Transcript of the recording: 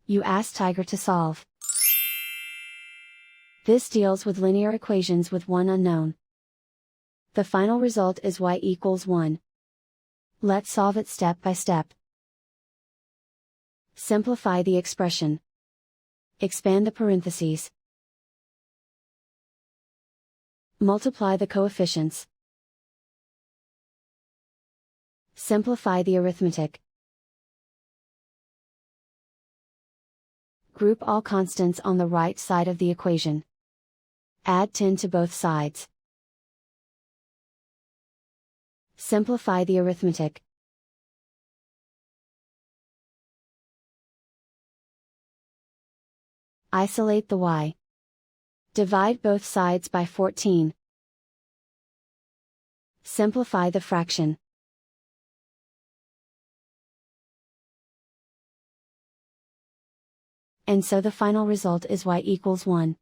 You ask Tiger to solve. This deals with linear equations with one unknown. The final result is y equals 1. Let's solve it step by step. Simplify the expression. Expand the parentheses. Multiply the coefficients. Simplify the arithmetic. Group all constants on the right side of the equation. Add 10 to both sides. Simplify the arithmetic. Isolate the y. Divide both sides by 14. Simplify the fraction. And so the final result is y equals 1.